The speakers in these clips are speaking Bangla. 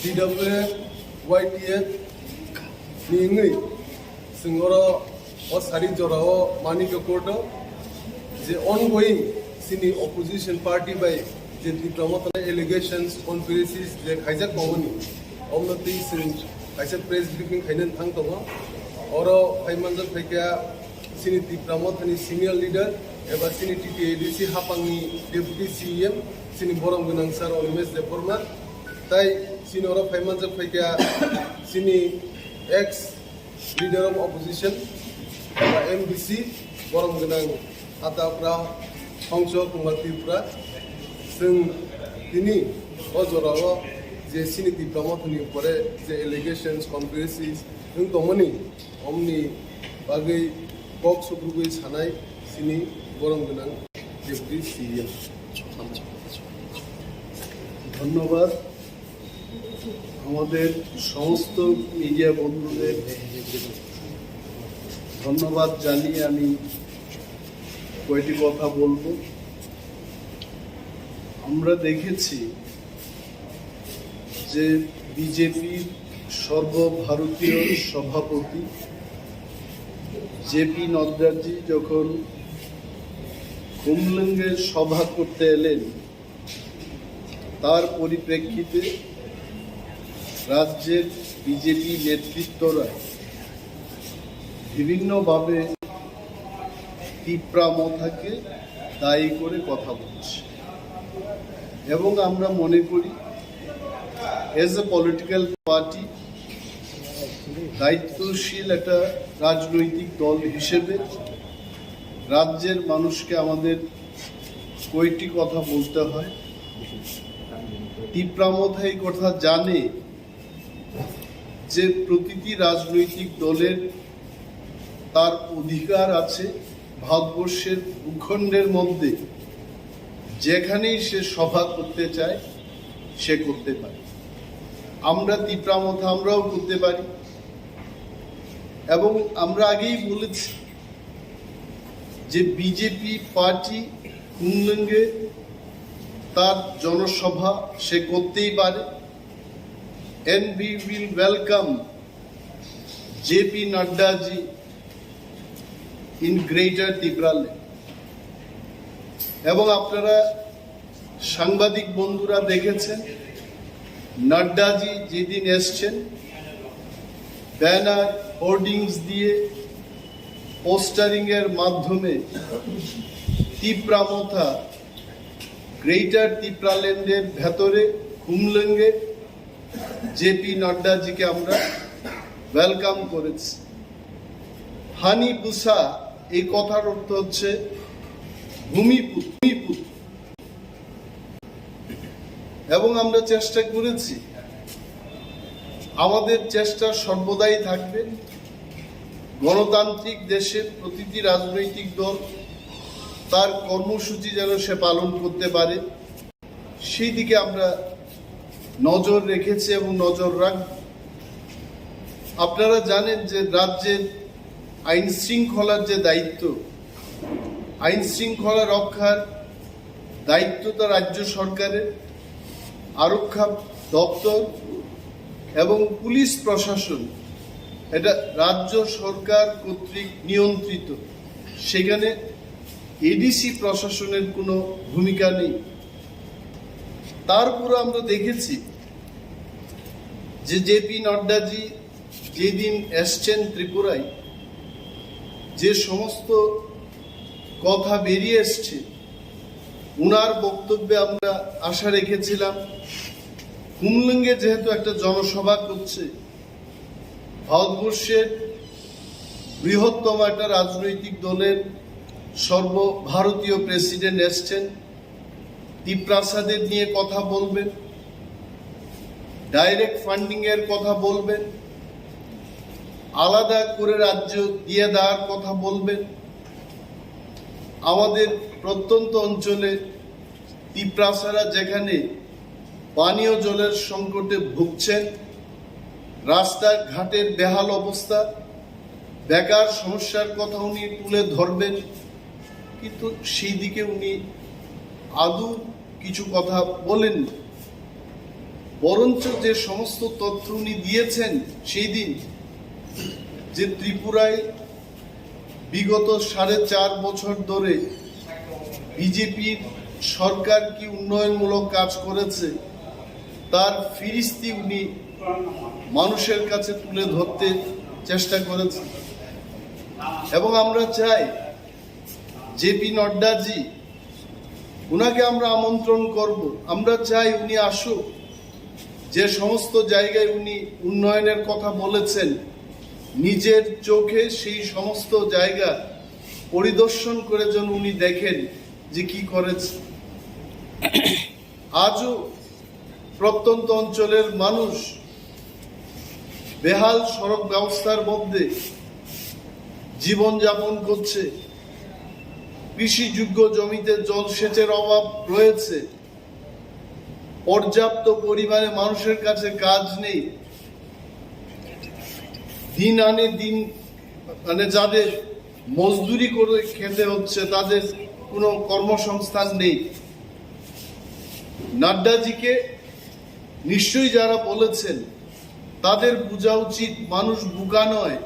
DWF YTF ni singoro o sari jorao manik court the ongoing sini opposition party by the diplomat allegations conspiracies the hijack company omnati sin hijack press briefing khainan thang tongo oro phaimanjak phaikya sini diplomat ni senior leader eba sini TTADC hapangni deputy CM sini borong gunang sar always the former tai sini oro phaimanjak phaikya sini ex leader of opposition eba MDC borong gunang atapra Hongso Kumar Tipraซึ่งที่นี่ก็จะเราจะสิ่งที่ประมาทนี่พอได้จะ allegations conspiracies ซึ่งตรงนี้ผมนี่บางทีก็สุขรูปสานายสิ่งนี้บรมกันนั่งเด็กดีสิধন্যবাদ আমাদের সমস্ত মিডিয়া বন্ধুদের ধন্যবাদ জানিয়ে আমি কয়েকটি কথা বলবো। আমরা দেখেছি যে বিজেপির সর্বভারতীয় সভাপতি জেপি নড্ডাজি যখন খুমলুঙ্গে সভা করতে এলেন তার পরিপ্রেক্ষিতে রাজ্যের বিজেপি নেতৃত্বরা বিভিন্নভাবে টিপ্রা মথাকে দায়ী করে কথা বলছে এবং আমরা মনে করি এজ এ পলিটিক্যাল পার্টি দায়িত্বশীল একটা রাজনৈতিক দল হিসেবে রাজ্যের মানুষকে আমাদের কয়েকটি কথা বলতে হয়। টিপ্রা মথা এই কথা জানে যে প্রতিটি রাজনৈতিক দলের তার অধিকার আছে ভারতবর্ষের ভূখণ্ডের মধ্যে যেখানেই সে সভা করতে চায় সে করতে পারে। আমরা টিপ্রা মথা আমরাও করতে পারি এবং আমরা আগেই বলেছি যে বিজেপি পার্টি খুমলুঙ্গে তার জনসভা সে করতেই পারে and we will welcome JP Nadda ji in Greater Tipra এবং আপনারা সাংবাদিক বন্ধুরা দেখেছেন নাড্ডাজি যেদিন এসছেন ব্যানার হোর্ডিংস দিয়ে পোস্টারিং এর মাধ্যমে টিপ্রা মথা গ্রেটার টিপ্রাল্যান্ডের ভেতরে খুমলুঙ্গে জেপি নাড্ডাজিকে আমরা ওয়েলকাম করেছি। হানি বুসা এই কথার অর্থ হচ্ছে ভূমিপুত্র এবং আমরা চেষ্টা করেছি আমাদের চেষ্টা সর্বদাই থাকবে গণতান্ত্রিক দেশের প্রতিটি রাজনৈতিক দল তার কর্মসূচি যেন সে পালন করতে পারে সেই দিকে আমরা নজর রেখেছি এবং নজর রাখব। আপনারা জানেন যে রাজ্যের আইন শৃঙ্খলার যে দায়িত্ব আইন শৃঙ্খলা রক্ষার দায়িত্ব তো রাজ্য সরকারের আরক্ষা দপ্তর এবং পুলিশ প্রশাসন এটা রাজ্য সরকার কর্তৃক নিয়ন্ত্রিত সেখানে এডিসি প্রশাসনের কোনো ভূমিকা নেই। তারপর আমরা দেখেছি যে জেপি নাড্ডাজি যেদিন এসছেন ত্রিপুরায় যে সমস্ত কথা বেরিয়ে এসছে উনার বক্তব্যে আমরা আশা রেখেছিলাম খুমলুঙ্গে যেহেতু একটা জনসভা করছে ভারতবর্ষের বৃহত্তম একটা রাজনৈতিক দলের সর্বভারতীয় প্রেসিডেন্ট এসছেন টিপ্রাসাদের নিয়ে কথা বলবেন ডাইরেক্ট ফান্ডিং এর কথা বলবেন আলাদা করে রাজ্য দিয়ে দেওয়ার কথা বলবেন আমাদের প্রত্যন্ত অঞ্চলে টিপ্রাসারা যেখানে পানীয় জলের সংকটে ভুগছেন রাস্তাঘাটের বেহাল অবস্থা বেকার সমস্যার কথা উনি তুলে ধরবেন কিন্তু সেই দিকে উনি আদৌ কিছু কথা বলেননি। বরঞ্চ যে সমস্ত তথ্য উনি দিয়েছেন সেই দিন, যে ত্রিপুরায় বিগত 4.5 বছর ধরে বিজেপির সরকার কি উন্নয়নমূলক কাজ করেছে তার ফিরিস্তি উনি মানুষের কাছে তুলে ধরতে চেষ্টা করেছেন। এবং আমরা চাই জেপি নড্ডাজি, উনাকে আমরা আমন্ত্রণ করব, আমরা চাই উনি আসুক, যে সমস্ত জায়গায় উনি উন্নয়নের কথা বলেছেন নিজের চোখে সেই সমস্ত জায়গা পরিদর্শন করে যেন উনি দেখেন যে কি করেছে। আজও প্রত্যন্ত অঞ্চলের মানুষ বেহাল সড়ক ব্যবস্থার মধ্যে জীবনযাপন করছে, কৃষিযোগ্য জমিতে জলসেচের অভাব রয়েছে, পর্যাপ্ত পরিমাণে মানুষের কাছে কাজ নেই, দিন আনে দিন মানে যাদের মজদুরি করে খেতে হচ্ছে তাদের কোনো কর্মসংস্থান নেই। নাড্ডাজিকে নিশ্চয়ই যারা বলেছেন তাদের বোঝা উচিত মানুষ বোকা নয়।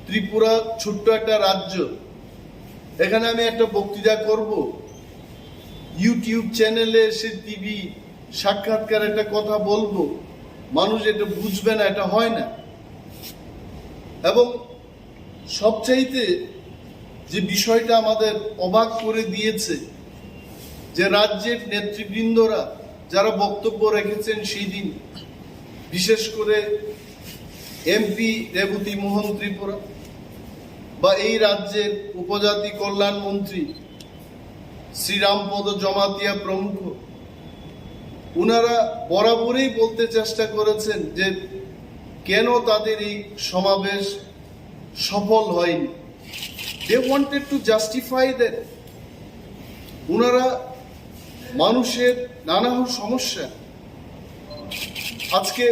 ত্রিপুরা ছোট্ট একটা রাজ্য, এখানে আমি একটা বক্তৃতা করব, ইউটিউব চ্যানেলে এসে টিভি সাক্ষাৎকার একটা কথা বলবো, মানুষ এটা বুঝবে না, এটা হয় না। এবং সবচাইতে যে বিষয়টা আমাদের অবাক করে দিয়েছে, যে রাজ্যের নেতৃবৃন্দরা যারা বক্তব্য রেখেছেন সেই দিন, বিশেষ করে এমপি রেবতী মোহন ত্রিপুরা বা এই রাজ্যের উপজাতি কল্যাণ মন্ত্রী শ্রীরামপদ জমাতিয়া প্রমুখ, ওনারা বরাবরই বলতে চেষ্টা করেছেন যে কেন তাদের এই সমাবেশ সফল হয়নি। They wanted to justify that. ওনারা মানুষের নানা সমস্যা, আজকে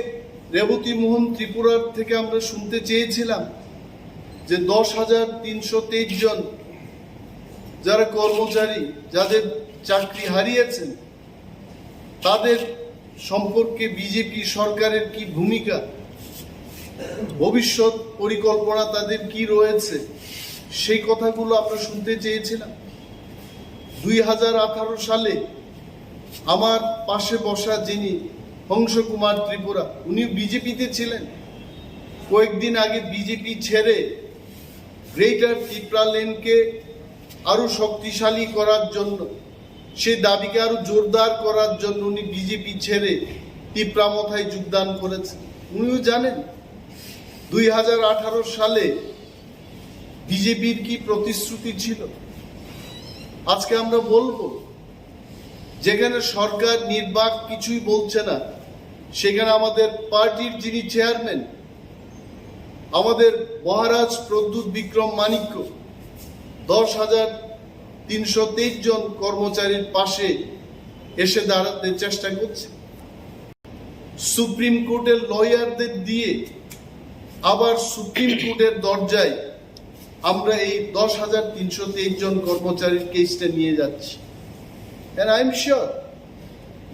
রেবতী মোহন ত্রিপুরার থেকে আমরা শুনতে চেয়েছিলাম যে 10,323 জন যারা কর্মচারী যাদের চাকরি হারিয়েছেন তাদের সম্পর্কে বিজেপি সরকারের কি ভূমিকা, ভবিষ্যৎ পরিকল্পনা তাদের কি রয়েছে, সেই কথাগুলো আমরা শুনতে চেয়েছিলাম। 2018 সালে আমার পাশে বসা যিনি হংস কুমার ত্রিপুরা, উনি বিজেপিতে ছিলেন, কয়েকদিন আগে বিজেপি ছেড়ে গ্রেটার টিপ্রা লেনকে আরো শক্তিশালী করার জন্য, সেই দাবিকে আরো জোরদার করার জন্য উনি বিজেপি ছেড়ে টিপ্রা মথায় যোগদান করেছেন। উনিও জানেন 2018 সালে বিজেপির কি প্রতিশ্রুতি ছিল। আজকে আমরা বলবো যেখানে সরকার নির্বাক কিছুই বলছে না, সেখানে আমাদের পার্টির যিনি চেয়ারম্যান আমাদের মহারাজ প্রদ্যুৎ বিক্রম মাণিক্য 10,323 জন কর্মচারীর পাশে এসে দাঁড়াতে চেষ্টা করছে। সুপ্রিম কোর্টের লয়ারদের দিয়ে আবার সুপ্রিম কোর্টের দরজায় আমরা এই 10,323 জন কর্মচারীর কেসটা নিয়ে যাচ্ছি। And I'm sure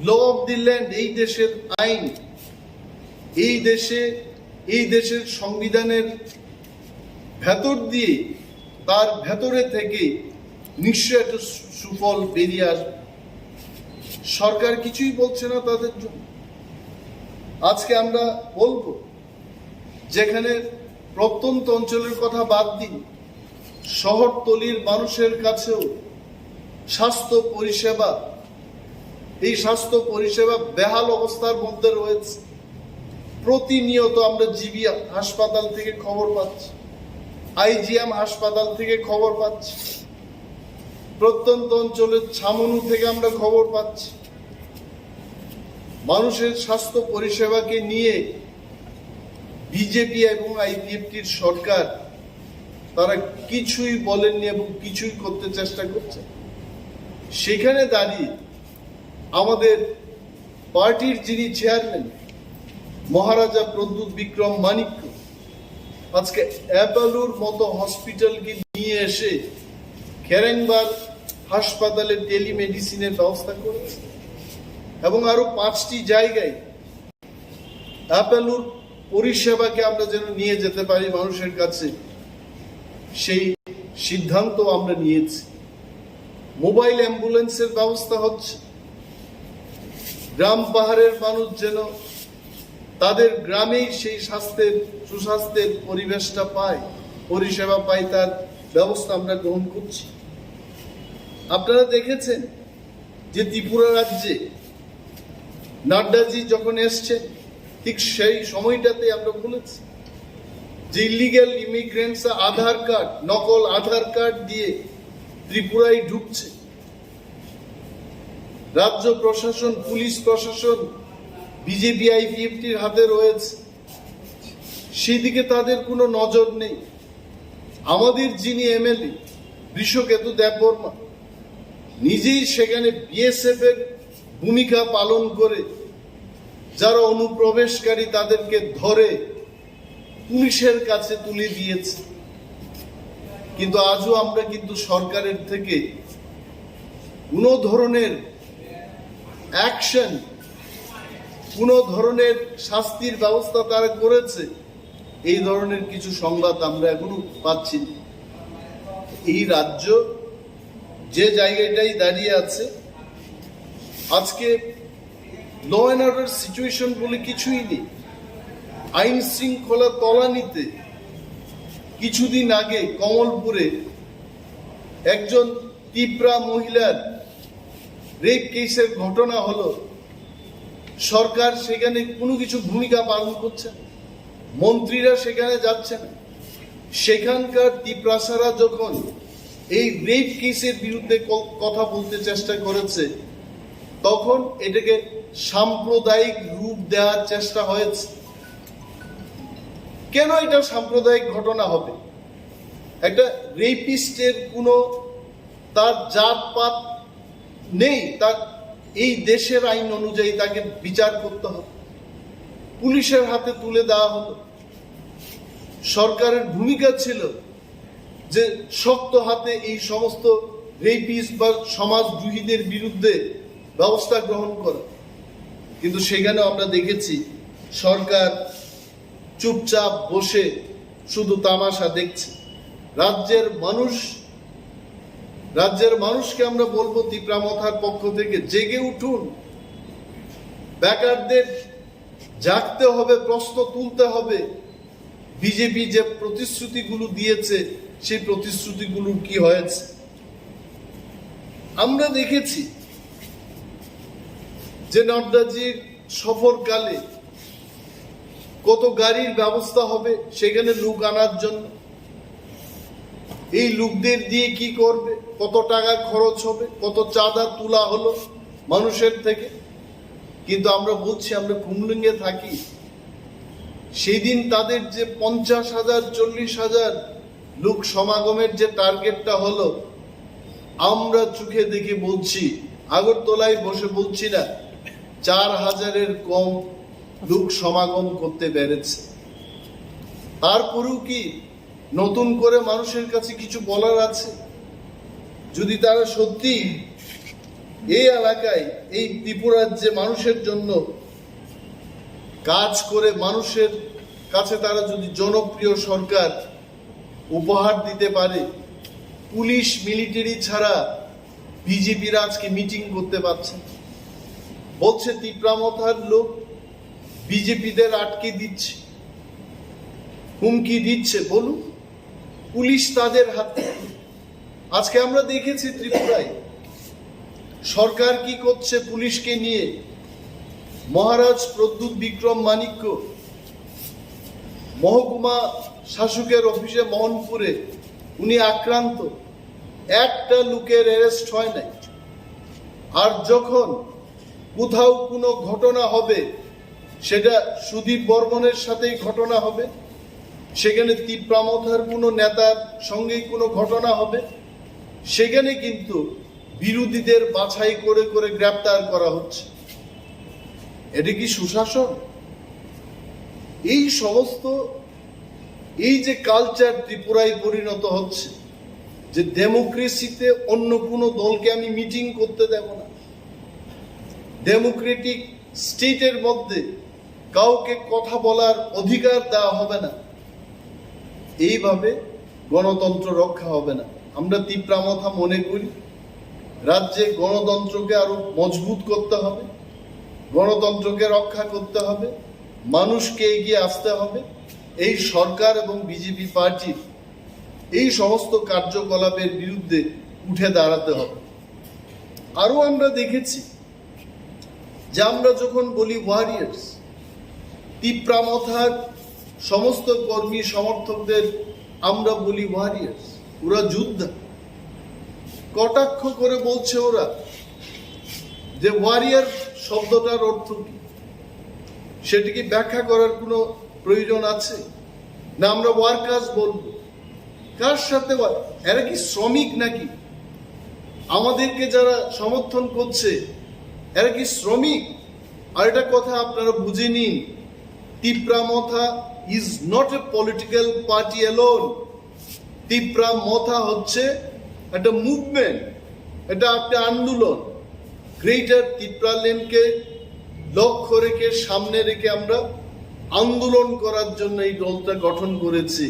law of the land, এই দেশের আইন, এই দেশের সংবিধানের ভেতর দিয়ে, তার ভেতরে থেকে নিশ্চয় একটা সুফল বেরিয়ে আসবে। সরকার কিছুই বলছে না তাদের জন্য। আজকে আমরা বলবো যেখানে প্রত্যন্ত অঞ্চলের কথা বাদ দিন, শহরতলির মানুষের কাছেও স্বাস্থ্য পরিষেবা, এই স্বাস্থ্য পরিষেবা বেহাল অবস্থার মধ্যে রয়েছে। প্রতিনিয়ত আমরা জিবি হাসপাতাল থেকে খবর পাচ্ছি, আইজিএম হাসপাতাল থেকে খবর পাচ্ছি, প্রত্যন্ত অঞ্চলের ছামনু থেকে আমরা খবর পাচ্ছি। মানুষের স্বাস্থ্য পরিষেবাকে নিয়ে বিজেপি এবং আইপিএফটির সরকার তারা কিছুই বলেননি এবং কিছুই করতে চেষ্টা করছে। সেখানে দাঁড়িয়ে আমাদের পার্টির যিনি চেয়ারম্যান মহারাজা প্রদ্যুৎ বিক্রম মাণিক্য আজকে অ্যাপোলোর মতো হসপিটালকে নিয়ে এসে খেরেংবার হাসপাতালে টেলিমেডিসিনের ব্যবস্থা করেছে এবং আরো 5টি জায়গায় অ্যাপেলুর পরিষেবাকে আমরা যেন নিয়ে যেতে পারি মানুষের কাছে, সেই সিদ্ধান্ত আমরা নিয়েছি। মোবাইল অ্যাম্বুলেন্সের ব্যবস্থা হচ্ছে, গ্রাম পাহাড়ের মানুষ যেন তাদের গ্রামেই সেই সুস্বাস্থ্যের পরিবেশটা পায়, পরিষেবা পায়, তার ব্যবস্থা আমরা গ্রহণ করছি। আপনারা দেখেছেন যে ত্রিপুরা রাজ্যে নাড্ডাজি যখন এসছেন, ঠিক সেই সময়টাতে আমরা বলেছি যে ইলিগ্যাল ইমিগ্রেন্টস আধার কার্ড, নকল আধার কার্ড দিয়ে ত্রিপুরায় ঢুকছে। রাজ্য প্রশাসন, পুলিশ প্রশাসন বিজেপি আইপিএফটির হাতে রয়েছে, সেদিকে তাদের কোনো নজর নেই। আমাদের যিনি এমএলএ বৃষকেতু দেববর্মা নিজেই সেখানে বিএসএফ এর ভূমিকা পালন করে যারা অনুপ্রবেশকারী তাদেরকে ধরে পুলিশের কাছে তুলে দিয়েছে। কিন্তু আজও আমরা কিন্তু সরকারের থেকে কোনো ধরনের অ্যাকশন, কোনো ধরনের শাস্তির ব্যবস্থা তারা করেছে, এই ধরনের কিছু সংবাদ আমরা এখনো পাচ্ছি না। এই রাজ্য যে জায়গাটাই দাঁড়িয়ে আছে আজকে, ল অ্যান্ড অর্ডার সিচুয়েশন বলে কিছুই নেই। আইন শৃঙ্খলা তলানিতে কিছুদিন আগে কমলপুরে একজন টিপ্রা মহিলার রেপ কেসের ঘটনা হলো, সরকার সেখানে কোনো কিছু ভূমিকা পালন করছে না, মন্ত্রীরা সেখানে যাচ্ছেন। সেখানকার টিপ্রাসারা যখন এই রেপ কেসের বিরুদ্ধে কথা বলতে চেষ্টা করেছে, তখন এটাকে সাম্প্রদায়িক রূপ দেওয়ার চেষ্টা হয়েছে। কেন এটা সাম্প্রদায়িক ঘটনা হবে? একটা রেপিস্টের কোনো তার জাতপাত নেই, তার এই দেশের আইন অনুযায়ী তাকে বিচার করতে হবে। পুলিশের হাতে তুলে দেওয়া হলো। সরকারের ভূমিকা ছিল যে শক্ত হাতে এই সমস্ত রেপিস্ট বা সমাজদ্রোহীদের বিরুদ্ধে ব্যবস্থা গ্রহণ করা, কিন্তু সেখানে আমরা দেখেছি সরকার চুপচাপ বসে শুধু তামাশা দেখছে। রাজ্যের মানুষকে আমরা বলবো ত্রিপুরা মথার পক্ষ থেকে, জেগে উঠুন। বেকারদের জাগতে হবে, প্রশ্ন তুলতে হবে। বিজেপি যে প্রতিশ্রুতিগুলো দিয়েছে, সেই প্রতিশ্রুতিগুলো কি হয়েছে? আমরা দেখেছি যে নাড্ডাজির সফরকালে কত গাড়ির ব্যবস্থা হবে সেখানে লোক আনার জন্য। এই লোকদের দিয়ে কি করবে, কত টাকা খরচ হবে, কত চাঁদা তোলা হলো মানুষের থেকে। কিন্তু আমরা বলছি, আমরা খুমলুঙ্গে থাকি, সেই দিন তাদের যে 50,000 40,000 লোক সমাগমের যে টার্গেটটা হলো, আমরা চোখে দেখে বলছি, আগরতলায় বসে বলছি না, 4,000-এর কম লোক সমাগম করতে পেরেছে। তারপরেও কি নতুন করে মানুষের কাছে কিছু বলার আছে? যদি তারা সত্যি এই এলাকায়, এই ত্রিপুরার যে মানুষের জন্য কাজ করে, মানুষের কাছে তারা যদি জনপ্রিয় সরকার উপহার দিতে পারে, পুলিশ মিলিটারি ছাড়া বিজেপির আজকে মিটিং করতে পারছে। বলছে ত্রিপুরা মথার লোক বিজেপিদের আটকে দিচ্ছে, হুমকি দিচ্ছে। বলুন, পুলিশ তাদের হাতে। আজকে আমরা দেখেছি ত্রিপুরায় সরকার কি করছে পুলিশকে নিয়ে। মহারাজ প্রদ্যুৎ বিক্রম মাণিক্য মহকুমা শাসকের অফিসে মোহনপুরে উনি আক্রান্ত, একটা লোকের অ্যারেস্ট হয় নাই। আর যখন কোথাও কোনো ঘটনা হবে, সেটা সুদীপ বর্মনের সাথেই ঘটনা হবে, সেখানে ত্রিপুরা মথার কোনো নেতার সঙ্গেই কোনো ঘটনা হবে, সেখানে কিন্তু বিরোধীদের বাছাই করে করে গ্রেপ্তার করা হচ্ছে। এটা কি সুশাসন? এই সমস্ত এই যে কালচার ত্রিপুরায় পরিণত হচ্ছে, যে ডেমোক্রেসিতে অন্য কোনো দলকে আমি মিটিং করতে দেব না, ডেমোক্রেটিক স্টেটের মধ্যে কাউকে কথা বলার অধিকার দেওয়া হবে না, এইভাবে গণতন্ত্র রক্ষা হবে না। আমরা তিপ্রা মথা মনে করি রাজ্যে গণতন্ত্রকে আরো মজবুত করতে হবে, গণতন্ত্রকে রক্ষা করতে হবে, মানুষকে এগিয়ে আসতে হবে। এই সরকার এবং বিজেপি পার্টির এই সমস্ত কার্যকলাপের বিরুদ্ধে উঠে দাঁড়াতে হবে। আরো আমরা দেখেছি যে আমরা যখন বলি ওয়ারিয়ার্স, তিপ্রা মথার সমস্ত কর্মী সমর্থকদের আমরা বলি ওয়ারিয়ার্স, ওরা যোদ্ধা। কটাক্ষ করে বলছে ওরা যে ওয়ারিয়ার শব্দটার অর্থ কি, সেটিকে ব্যাখ্যা করার কোনো প্রয়োজন আছে না? আমরা ওয়ার্কার্স বলবো। কার সাথে? এরা কি শ্রমিক নাকি? আমাদেরকে যারা সমর্থন করছে এরা কি শ্রমিক? আর এটা কথা আপনারা বুঝে নিন, Tipra Motha is not a political party alone. Tipra Motha হচ্ছে একটা মুভমেন্ট, এটা একটা আন্দোলন। গ্রেটার তিপ্রা লেনকে লক্ষ্য রেখে, সামনে রেখে আমরা আন্দোলন করার জন্য এই দলটা গঠন করেছি।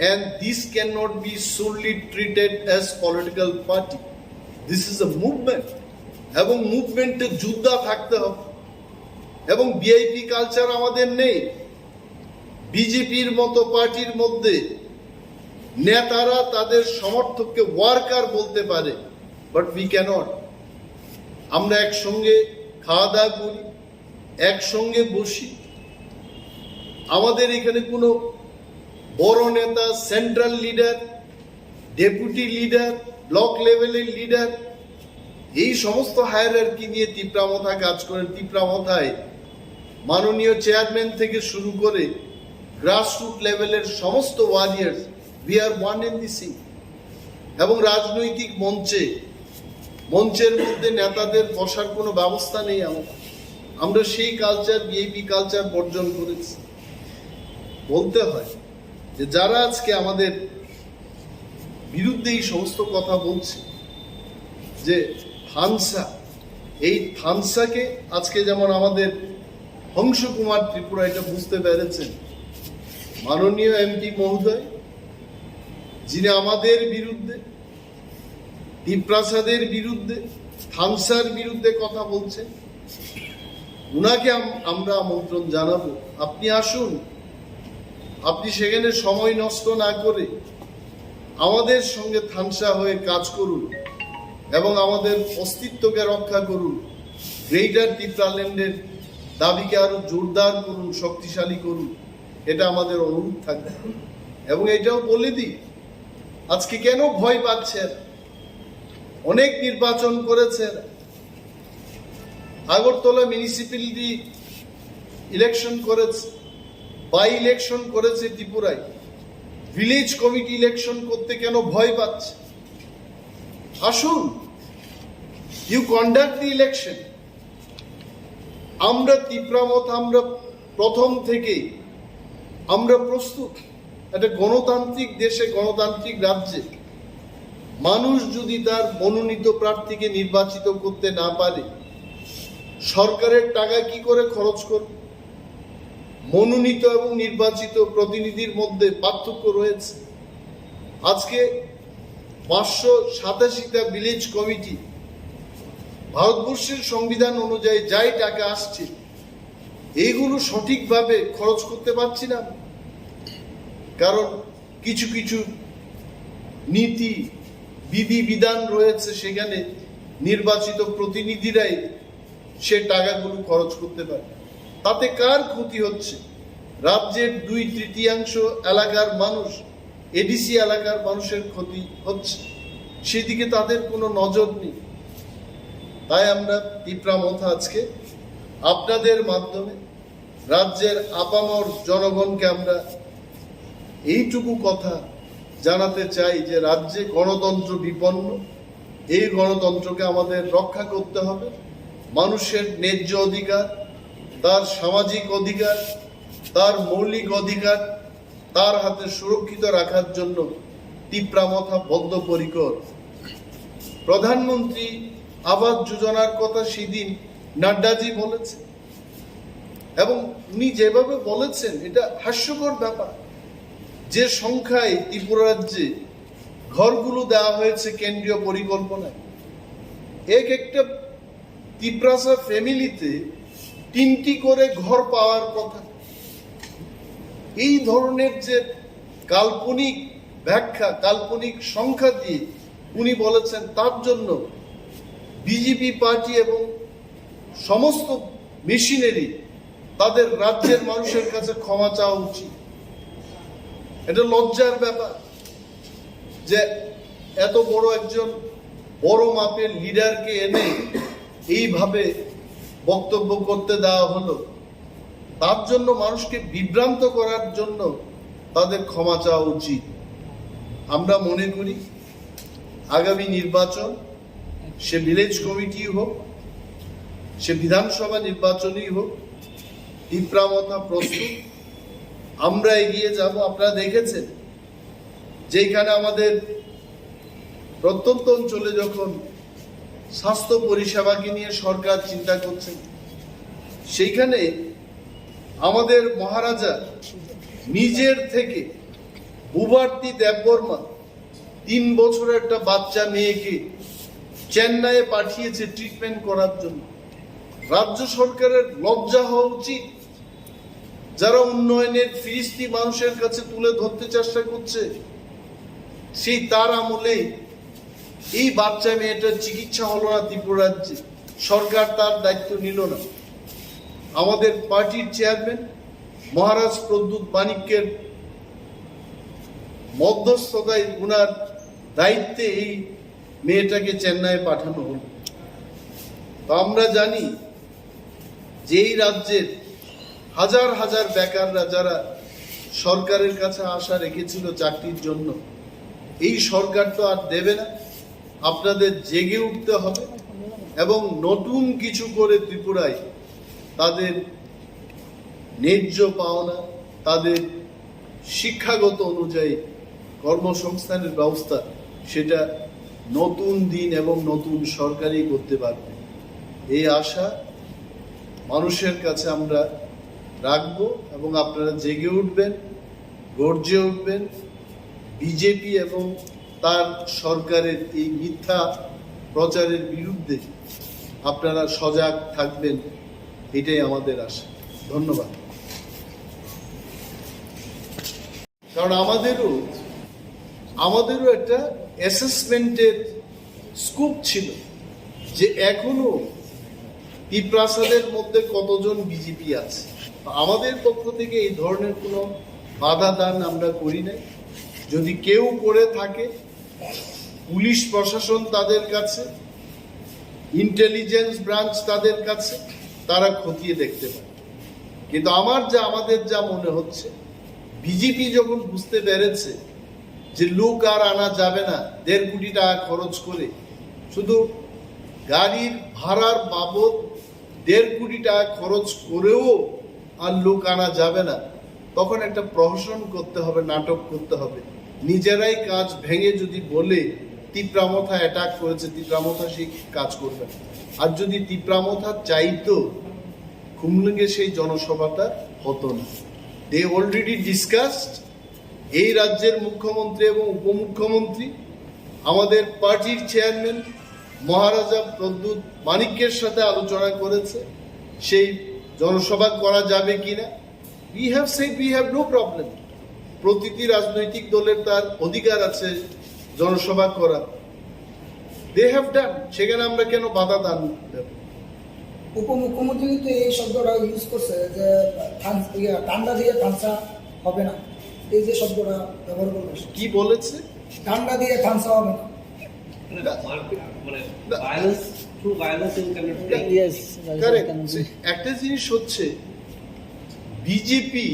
And this cannot be solely treated as political party. This is a movement. এবং মুভমেন্টে যোদ্ধা থাকতে হবে। এবং ভিআইপি কালচার আমাদের নেই। বিজেপির মতো পার্টির মধ্যে নেতারা তাদের সমর্থককে ওয়ার্কার বলতে পারে, বাট উই ক্যানট। আমরা একসঙ্গে খাওয়া দাওয়া করি, একসঙ্গে বসি। আমাদের এখানে কোনো বড় নেতা, central leader, deputy leader, block লেভেলের লিডার, এই সমস্ত হায়ারার্কি নিয়ে তিপ্রা মথা কাজ করেন। তিপ্রা মথায় মাননীয় চেয়ারম্যান থেকে শুরু করে গ্রাসরুট লেভেলের সমস্ত warriors, we are one in the Singh. এবং রাজনৈতিক মঞ্চের মধ্যে নেতাদের বসার কোনো ব্যবস্থা নেই আমাদের। আমরা সেই কালচার, ভিআইপি কালচার বর্জন করেছি। বলতে হয় যে যারা আজকে আমাদের বিরুদ্ধে এই সমস্ত কথা বলছে, যে থানসা, এই থানসাকে আজকে যেমন আমাদের হংস কুমার ত্রিপুরা এটা বুঝতে পেরেছেন, মাননীয় এমপি মহোদয়, যিনি আমাদের বিরুদ্ধে, দীপ্রাসাদের বিরুদ্ধে, থানসার বিরুদ্ধে কথা বলছেন, উনাকে আমরা আমন্ত্রণ জানাবো, আপনি আসুন। আপনি সেখানে সময় নষ্ট না করে আমাদের সঙ্গে থানসা হয়ে কাজ করুন এবং আমাদের অস্তিত্বকে রক্ষা করুন। গ্রেটার তিপ্রাল্যান্ডের দাবিকে আরো জোরদার করুন, শক্তিশালী করুন। এটা আমাদের অনুরোধ থাকবে। এবং এটাও বলে দিই, আজকে কেন ভয় পাচ্ছেন? অনেক নির্বাচন করেছেন, আগরতলা মিউনিসিপ্যালিটি ইলেকশন করেছে, বাই ইলেকশন করেছে ত্রিপুরায়, ভিলেজ কমিটি ইলেকশন করতে কেন ভয় পাচ্ছে? আসুন, ইউ কন্ডাক্ট দি ইলেকশন। আমরা তিপ্রা মথা, আমরা প্রথম থেকে আমরা প্রস্তুত। একটা গণতান্ত্রিক দেশে, গণতান্ত্রিক রাজ্যে মানুষ যদি তার মনোনীত প্রার্থীকে নির্বাচিত করতে না পারে, সরকারের টাকা কি করে খরচ করবে? মনোনীত এবং নির্বাচিত প্রতিনিধির মধ্যে পার্থক্য রয়েছে। আজকে 587টা ভিলেজ কমিটি, ভারতবর্ষের সংবিধান অনুযায়ী যাই টাকা আসছে, এইগুলো সঠিকভাবে খরচ করতে পারছি না। কারণ কিছু কিছু নীতি বিধিবিধান রয়েছে, সেখানে নির্বাচিত প্রতিনিধিরাই সে টাকাগুলো খরচ করতে পারে। তাতে কার ক্ষতি হচ্ছে? রাজ্যের 2/3 এলাকার মানুষ, এডিসি এলাকার মানুষের ক্ষতি হচ্ছে। সেদিকে তাদের কোনো নজর নেই। তাই আমরা তিপ্রা মথা আজকে আপনাদের মাধ্যমে রাজ্যের আপামর জনগণকে আমরা এইটুকু কথা জানাতে চাই যে রাজ্যে গণতন্ত্র বিপন্ন। এই গণতন্ত্রকে আমাদের রক্ষা করতে হবে। মানুষের ন্যায্য অধিকার, তার সামাজিক অধিকার, তার মৌলিক অধিকার তার হাতে সুরক্ষিত রাখার জন্য তিপ্রা মথা বদ্ধপরিকর। প্রধানমন্ত্রী আবাস যোজনার কথা সেদিন নাড্ডাজি বলেছে। এবং উনি যেভাবে বলেছেন এটা হাস্যকর ব্যাপার, যে সংখ্যায় ত্রিপুরা রাজ্যে ঘরগুলো দেওয়া হয়েছে কেন্দ্রীয় পরিকল্পনায়। একটা ত্রিপুরা ফ্যামিলিতে 3টি করে ঘর পাওয়ার কথা। এই ধরনের যে কাল্পনিক ব্যাখ্যা, কাল্পনিক সংখ্যা দিয়ে উনি বলেছেন, তার জন্য বিজেপি পার্টি এবং সমস্ত মেশিনারি তাদের রাজ্যের মানুষের কাছে ক্ষমা চাওয়া উচিত। এটা লজ্জার ব্যাপার যে এত বড় একজন বড় মাপের লিডারকে এনে এইভাবে বক্তব্য করতে দেওয়া হলো। তার জন্য মানুষকে বিভ্রান্ত করার জন্য তাদের ক্ষমা চাওয়া উচিত। আমরা মনে করি আগামী নির্বাচন, সে ভিলেজ কমিটি হোক, সে বিধানসভা নির্বাচনই হোক, টিপ্রা মথা প্রস্তুত, আমরা এগিয়ে যাব। আপনারা দেখেছেন যেখানে আমাদের প্রত্যন্ত অঞ্চলে যখন স্বাস্থ্য পরিষেবাকে নিয়ে সরকার চিন্তা করছেন, সেইখানে আমাদের মহারাজা নিজের থেকে বুবার্তি দেববর্মা 3 বছরের একটা বাচ্চা মেয়েকে চেন্নাইয়ে পাঠিয়েছে ট্রিটমেন্ট করার জন্য। রাজ্য সরকারের লজ্জা হওয়া উচিত, যারা উন্নয়নের ফিরিস্তি মানুষের কাছে তুলে ধরতে চেষ্টা করছে। সেই তার আমলে এই বাচ্চা মেয়েটার চিকিৎসা হলো না ত্রিপুরা রাজ্যে, সরকার তার দায়িত্ব নিল না। আমাদের পার্টির চেয়ারম্যান মহারাজ প্রদ্যুৎ মানিক্যের মধ্যস্থতায় উনার দায়িত্বে এই মেয়েটাকে চেন্নাইয়ে পাঠানো হল। তো আমরা জানি যে এই রাজ্যের হাজার হাজার বেকাররা যারা সরকারের কাছে আশা রেখেছিল চাকরির জন্য, এই সরকার তো আর দেবে না। আপনাদের জেগে উঠতে হবে এবং নতুন কিছু করে ত্রিপুরায় তাদের ন্যায্য পাওনা, তাদের শিক্ষাগত অনুযায়ী কর্মসংস্থানের ব্যবস্থা, সেটা নতুন দিন এবং নতুন সরকারই করতে পারবে। এই আশা মানুষের কাছে আমরা রাখবো এবং আপনারা জেগে উঠবেন, গর্জে উঠবেন। বিজেপি এবং তার সরকারের এই মিথ্যা প্রচারের বিরুদ্ধে আপনারা সজাগ থাকবেন, এটাই আমাদের আশা। ধন্যবাদ। কারণ আমাদেরও একটা অ্যাসেসমেন্টের স্কুপ ছিল যে এখনো ত্রিপ্রাসাদের মধ্যে কতজন বিজেপি আছে। আমাদের পক্ষ থেকে এই ধরনের কোনো বাধা দান আমরা করি নাই। যদি কেউ করে থাকে, পুলিশ প্রশাসন তাদের কাছে, ইন্টেলিজেন্স ব্রাঞ্চ তাদের কাছে, তারা খতিয়ে দেখতে পারে। কিন্তু আমাদের যা মনে হচ্ছে, বিজেপি যখন বুঝতে পেরেছে যে লোক আর আনা যাবে না 1.5 কোটি টাকা খরচ করে, শুধু গাড়ির ভাড়ার বাবদ 1.5 কোটি টাকা খরচ করেও আর লোক আনা যাবে না, তখন একটা প্রহসন করতে হবে, নাটক করতে হবে। নিজেরাই কাজ ভেঙে যদি বলে ত্রিপুরা মথা অ্যাটাক করেছে, ত্রিপুরা মথা সেই কাজ করবে না। আর যদি ত্রিপুরা মথা চাইতো, খুমলুঙ্গে সেই জনসভাটা হতো না। They already discussed. এই রাজ্যের মুখ্যমন্ত্রী এবং উপমুখ্যমন্ত্রী আমাদের পার্টির চেয়ারম্যান মহারাজা প্রদ্যুৎ মানিক্যের সাথে আলোচনা করেছে সেই জনসভা করা যাবে কিনা। We have said we have no problem. প্রতিটি রাজনৈতিক দলের তার অধিকার আছে জনসভা করা। They have done. সেখানে আমরা কেন বাধা দান দেব? উপমুখ্যমন্ত্রী কিন্তু এই শব্দটা ইউজ করছে যে ঠান্ডা দিয়ে থামসা হবে না, এই যে শব্দটা ব্যবহার করবে। কি বলেছে? ঠান্ডা দিয়ে থামসা হবে না। একটা জিনিস হচ্ছে, বিজেপি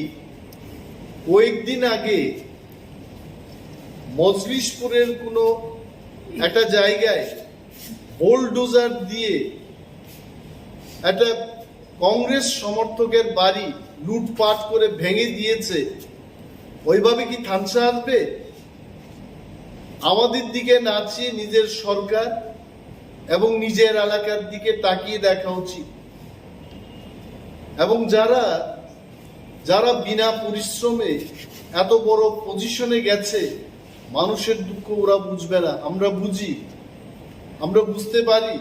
কয়েকদিন আগে মজলিশপুরের কোনো একটা জায়গায় বোলডোজার দিয়ে একটা কংগ্রেস সমর্থকের বাড়ি লুটপাট করে ভেঙে দিয়েছে। ওইভাবে কি থামসা আসবে? আমাদের দিকে না চেয়ে নিজের সরকার এবং নিজের এলাকার দিকে তাকিয়ে দেখা উচিত। এবং যারা যারা বিনা পরিশ্রমে এত বড় পজিশনে গেছে, মানুষের দুঃখ ওরা বুঝবে না, আমরা বুঝি। আমরা বুঝতে পারি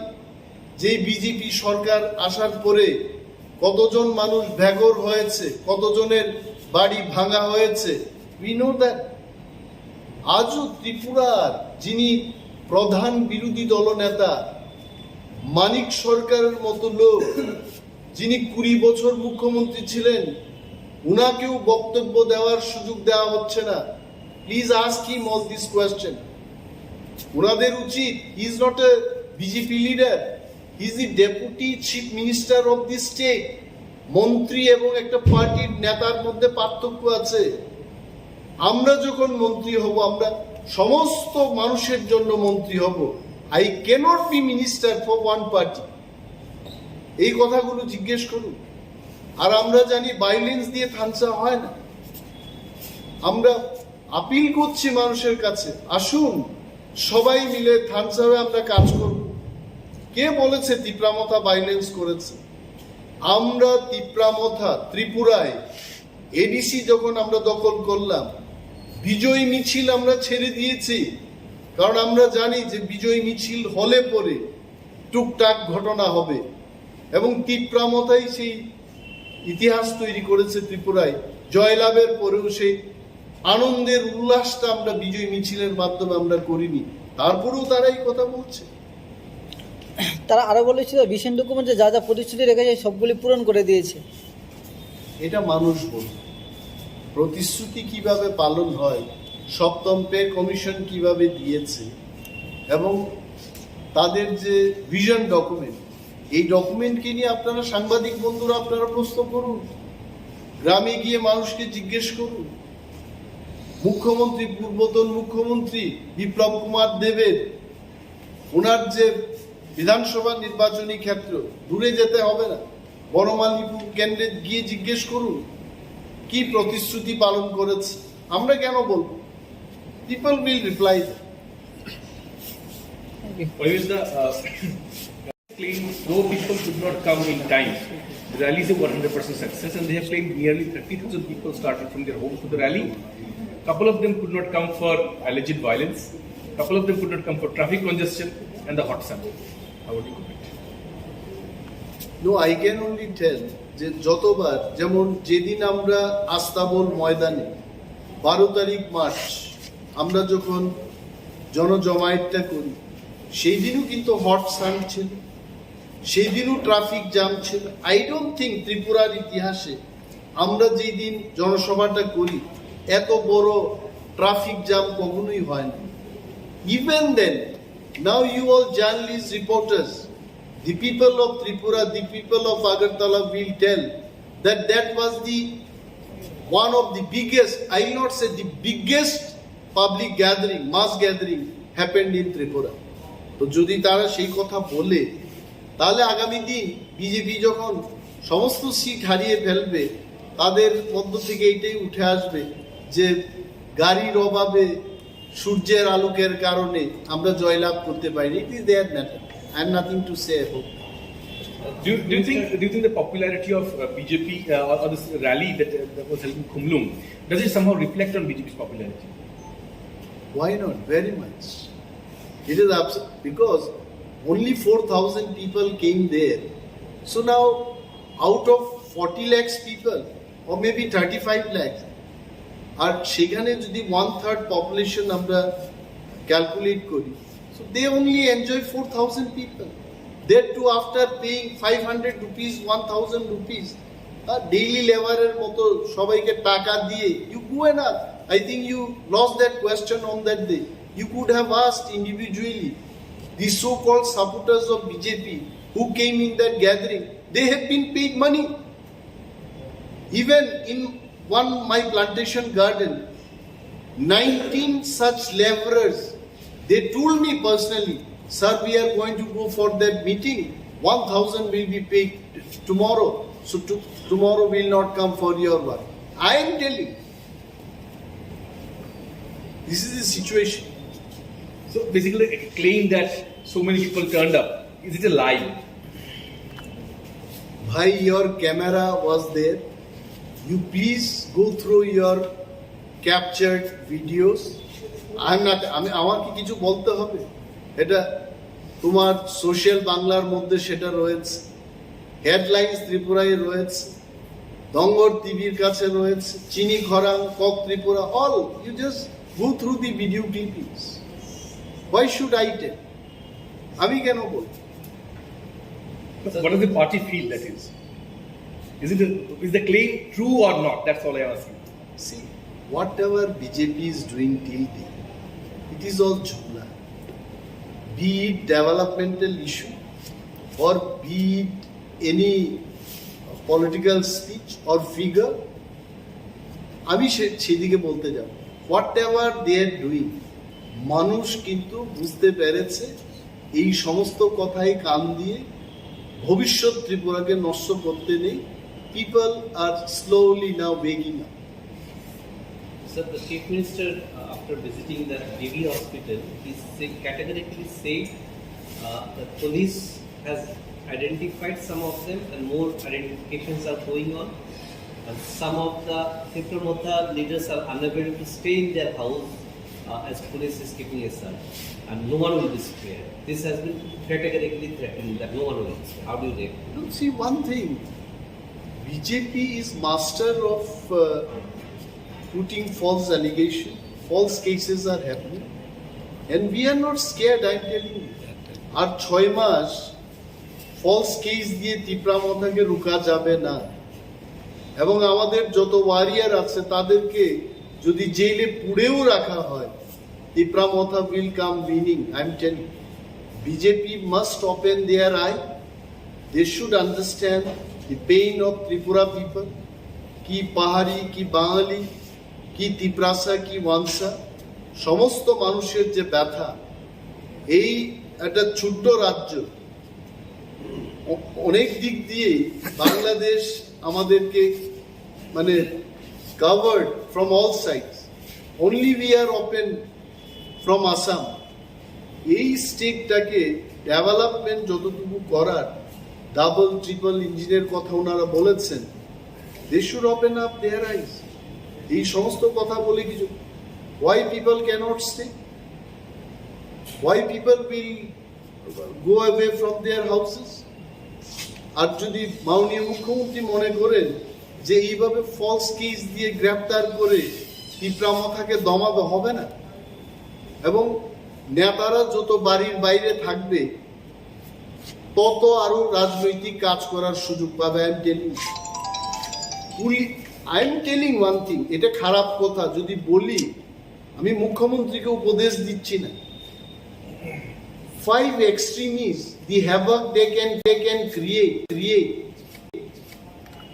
যে বিজেপি সরকার আসার পরে কতজন মানুষ বেঘর হয়েছে, কতজনের বাড়ি ভাঙা হয়েছে। We know that. আজও ত্রিপুরার যিনি প্রধান বিরোধী দলনেতা মানিক সরকারের মতো লোক, যিনি 20 বছর মুখ্যমন্ত্রী ছিলেন, উনাকেও বক্তব্য দেওয়ার সুযোগ দেওয়া হচ্ছে না। Please ask him all this question. ওনাদের উচিত, he is not A BJP leader, he is the deputy chief minister of the state. মন্ত্রী এবং একটা পার্টির নেতার মধ্যে পার্থক্য আছে। আমরা যখন মন্ত্রী হব, আমরা সমস্ত মানুষের জন্য মন্ত্রী হব। I cannot be minister for one party. এই কথাগুলো জিজ্ঞেস করুন। আর আমরা জানি ভায়োলেন্স দিয়ে থামসা হয় না। আমরা আপিল করছি মানুষের কাছে, আসুন সবাই মিলে থামসা হয়ে আমরা কাজ করব। কে বলেছে টিপ্রা মথা ভায়োলেন্স করেছে? আমরা টিপ্রা মথা ত্রিপুরায় এডিসি যখন আমরা দখল করলাম, বিজয় মিছিল আমরা ছেড়ে দিয়েছি, কারণ আমরা জানি যে বিজয় মিছিল হলে পরে টুকটাক ঘটনা হবে। এবং টিপ্রা মথাই সেই ইতিহাস তৈরি করেছে ত্রিপুরায়। জয়লাভের পরেও সেই আনন্দের উল্লাসটা আমরা বিজয় মিছিলের মাধ্যমে আমরা করিনি, তারপরেও তারা এই কথা বলছে। তারা আরো বলেছিল বিশেন ডকুমেন্টে যা যা প্রতিশ্রুতি রেখেছে সবগুলি পূরণ করে দিয়েছে। এটা মানুষ বলবে। প্রতিশ্রুতি কিভাবে পালন হয়, সপ্তম পে কমিশন কিভাবে দিয়েছে, এবং তাদের যে ভিশন ডকুমেন্ট, এই ডকুমেন্টকে নিয়ে আপনারা সাংবাদিক বন্ধুরা আপনারা প্রশ্ন করুন, গ্রামে গিয়ে মানুষকে জিজ্ঞেস করুন। মুখ্যমন্ত্রী, পূর্বতন মুখ্যমন্ত্রী বিপ্লব কুমার দেবের, ওনার যে বিধানসভা নির্বাচনী ক্ষেত্র, দূরে যেতে হবে না, বনমালীপুর কেন্দ্রে গিয়ে জিজ্ঞেস করুন কি প্রতিশ্রুতি পালন করেছে। আমরা কেন বলবো? People will reply. Claimed though people could not come in time, the rallies were 100% success, and they have claimed nearly 30,000 people started from their homes to the rally. Couple of them could not come for alleged violence. Couple of them could not come for traffic congestion and the hot sun. How would you comment? No, I can only tell যে যতবার, যেমন যেদিন আমরা আস্তাবল ময়দানে 12 তারিখ মার্চ আমরা যখন জনজমায়েতটা করি, সেই দিনও কিন্তু হট সান ছিল, সেই দিনও ট্রাফিক জ্যাম ছিল। আই ডোন্ট থিঙ্ক ত্রিপুরার ইতিহাসে আমরা যেই দিন জনসভাটা করি এত বড় ট্রাফিক জ্যাম কখনোই হয় না। Even then, now you all journalist, reporters, the people of Tripura, the people of Agartala will tell that that was the one of the biggest, I will not say the biggest public gathering, mass gathering happened in Tripura. তো যদি তারা সেই কথা বলে, তাহলে আগামী দিন বিজেপি যখন সমস্ত সিট হারিয়ে ফেলবে, তাদের মধ্য থেকে এইটাই উঠে আসবে যে গাড়ির অভাবে, সূর্যের আলোকের কারণে আমরা জয়লাভ করতে পারিনি। It is their matter. I have nothing to say about that. Do you think the popularity of BJP or this rally that was held in Khumulwngni, does it somehow reflect on BJP's popularity? Why not? Very much. It is because only 4,000 people came there. So now, out of 40 lakhs people, or maybe 35 lakhs, আর সেখানে যদি 1/3 population আমরা calculate করি, so they only enjoy 4,000 people. That too after paying 500 rupees, 1,000 rupees. Daily laborer মতো সবাইকে টাকা দিয়ে, you go and ask. I think you lost that question on that day. You could have asked individually. These so-called supporters of BJP who came in that gathering, they have been paid money. Even in my plantation garden, 19 such laborers, they told me personally, sir, we are going to go for that meeting. 1,000 will be paid tomorrow. So tomorrow will not come for your work. I am telling. This is the situation. So basically, a claim that so many people turned up, is it a lie? why your camera was there. You please go through your captured videos. আমার কি কিছু বলতে হবে? এটা তোমার সোশ্যাল বাংলার মধ্যে সেটা রয়েছে, হেডলাইন্স ত্রিপুরায় রয়েছে, দঙ্গর টিভির কাছে রয়েছে, Chini Khorang, Kok Tripura, all you just go through the video clippings. Why should I tell? আমি কেন বলবো? What does the party feel that is? Is the claim true or not? That's all I am asking. See, whatever BJP is doing till date, it is all jhula. Be it developmental issue or be it any political speech or figure, আমি সেদিকে বলতে যাব. Whatever they are doing, মানুষ কিন্তু বুঝতে পেরেছে এই সমস্ত কথাই কান দিয়ে ভবিষ্যৎ ত্রিপুরাকে নষ্ট করতে নেই. People are slowly now waking up. Sir, the Chief Minister, after visiting the DV hospital, he categorically said the police has identified some of them and more identifications are going on. And some of the Tipra Motha leaders are unable to stay in their house as police is keeping a search. And no one will be spared. This has been categorically threatened that no one will be spared. How do you react? Look, see one thing, BJP is master of putting false allegation, false cases are happening, and we are not scared. I'm telling you, R 6 mass false case দিয়ে টিপ্রা মথাকে রুকা যাবে না, এবং আমাদের যত ওয়ারিয়ার আছে তাদেরকে যদি জেলে পুড়েও রাখা হয়, টিপ্রা মথা will come winning. I'm telling you, BJP must open their eye. They should understand the pain of Tripura people, কি পাহাড়ি, কি বাঙালি, কি তিপ্রাসা, কি ওয়ানসা, সমস্ত মানুষের যে ব্যথা. এই একটা ছোট্ট রাজ্য, অনেক দিক দিয়ে বাংলাদেশ আমাদেরকে মানে covered from all sides. Only we are open from Assam. এই স্টেটটাকে ডেভেলপমেন্ট যতটুকু করার, ডাবল ট্রিপল ইঞ্জিনের কথা ওনারা বলেছেন, they should open up their eyes. এই সমস্ত কথা বলে কিছু, why people cannot stay, why people will go away from their houses. আর যদি মাননীয় মুখ্যমন্ত্রী মনে করেন যে এইভাবে ফলস কেস দিয়ে গ্রেপ্তার করে টিপ্রা মথাকে দমাবে, হবে না. এবং নেতারা যত বাড়ির বাইরে থাকবে তত আরো রাজনৈতিক কাজ করার সুযোগ পাবে. I am telling one thing, এটা খারাপ কথা যদি বলি, আমি মুখ্যমন্ত্রীকে উপদেশ দিচ্ছি না. 5 extremists, the havoc they can create.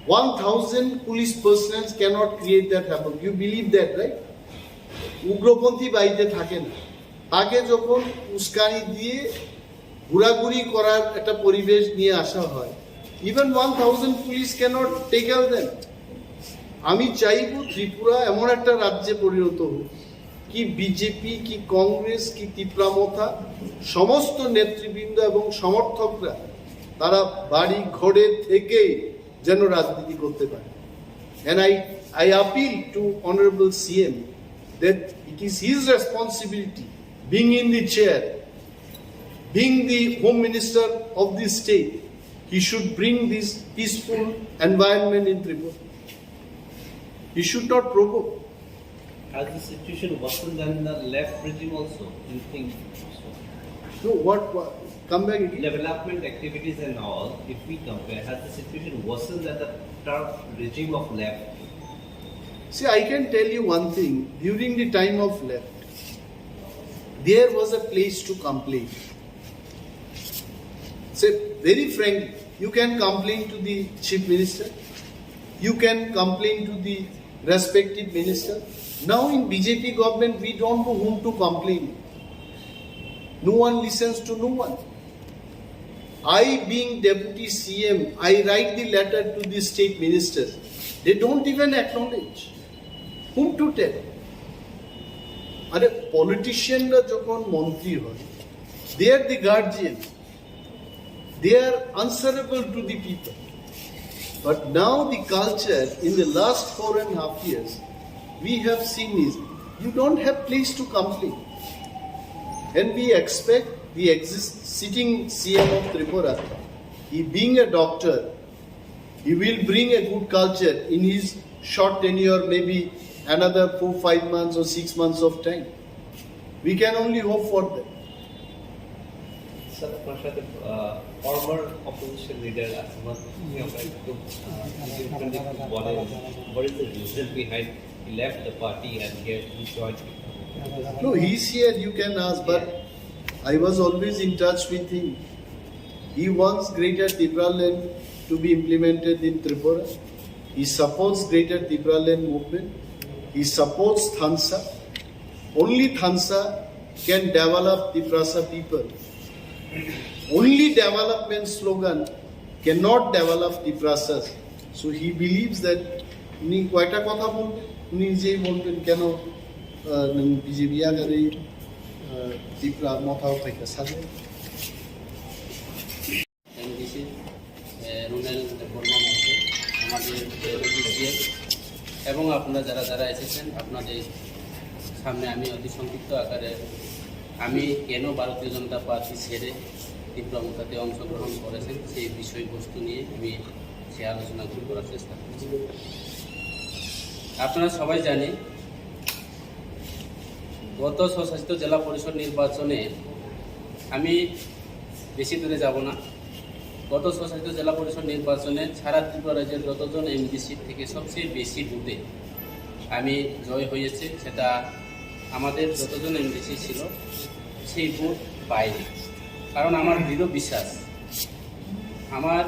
1,000 police personnel cannot create that havoc. You believe that, right? উগ্রপন্থী বাড়িতে থাকে না, তাকে যখন উস্কানি দিয়ে ঘোরাঘুরি করার একটা পরিবেশ নিয়ে আসা হয়, even 1,000 police cannot tackle them. আমি চাইব ত্রিপুরা এমন একটা রাজ্যে পরিণত হোক, কি বিজেপি, কি কংগ্রেস, কি টিপ্রা মথা সমস্ত নেতৃবৃন্দ এবং সমর্থকরা তারা বাড়ি ঘরে থেকে যেন রাজনীতি করতে পারে. And I appeal to Honorable CM that it is his responsibility, being in the chair, being the Home Minister of the state, he should bring this peaceful environment in Tripura. He should not provoke. Has the situation worsened than the left regime also? Do you think so? No, what? Come back again. Development activities and all, if we compare, has the situation worsened than the tough regime of left? See, I can tell you one thing. During the time of left, there was a place to complain. Say, very frankly, you can complain to the Chief Minister, you can complain to the respective minister. Now in BJP government, we don't know whom to complain. No one listens to no one. I, being deputy CM, I write the letter to the state ministers. They don't even acknowledge. Whom to tell? Are politician ra jokhon mantri hoy, they are the guardian. They are answerable to the people. But now the culture in the last 4.5 years, we have seen is you don't have place to complain. And we expect the sitting CM of Tripura, he being a doctor, he will bring a good culture in his short tenure, maybe another 4-5 months or 6 months of time. We can only hope for that. Sir, former opposition leader what is the reason behind he left the party and he joined? No, he's here, you can ask, but I was always in touch with him. He wants greater Tipra land to be implemented in Tripura. He supports greater Tipra land movement. He supports Thansa. Only Thansa can develop Tiprasa people. Only development slogan cannot develop Tiprasas. So he believes that উনি কয়টা কথা বলবেন, উনি নিজেই বলবেন কেন বিজেপি আগার এই ত্রিপুরা মথাও থেকে সাজে। এবং আপনারা যারা যারা এসেছেন আপনাদের সামনে আমি অতি সংক্ষিপ্ত আকারে আমি কেন ভারতীয় জনতা পার্টি ছেড়ে ত্রিপুরা মোথাতে অংশগ্রহণ করেছেন সেই বিষয়বস্তু নিয়ে আমি সে আলোচনাগুলো করার চেষ্টা করছি। আপনারা সবাই জানেন গত স্বশাসিত জেলা পরিষদ নির্বাচনে আমি বেশি দূরে যাব না। গত স্বশাসিত জেলা পরিষদ নির্বাচনে সারা ত্রিপুরা রাজ্যের যতজন এমপি সিট থেকে সবচেয়ে বেশি ভোটে আমি জয় হয়েছে, সেটা আমাদের যতজন এমপি সিট ছিল সেই ভোট পাইনি। কারণ আমার দৃঢ় বিশ্বাস আমার